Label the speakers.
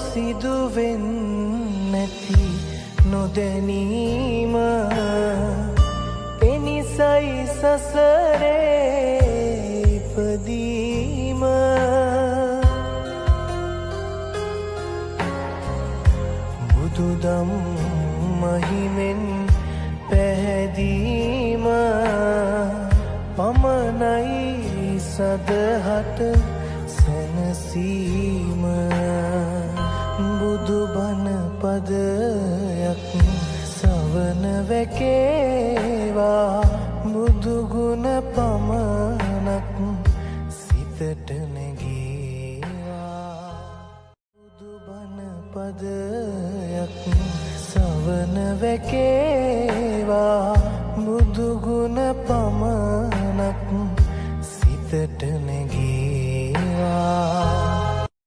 Speaker 1: සිදුවෙන් නැති නොදැනීම එනිසයි සසරේ ඉපදීම බුදුදම් මහිමෙන් පැහැදීම පමණයි සදහට සැනසීම බුදුබණ පදයක් සවන වැකේවා බුදුගුණ පමණක් සිතට නැගේවා බුදුබණ පදයක් සවන වැකේවා බුදුගුණ පමණක්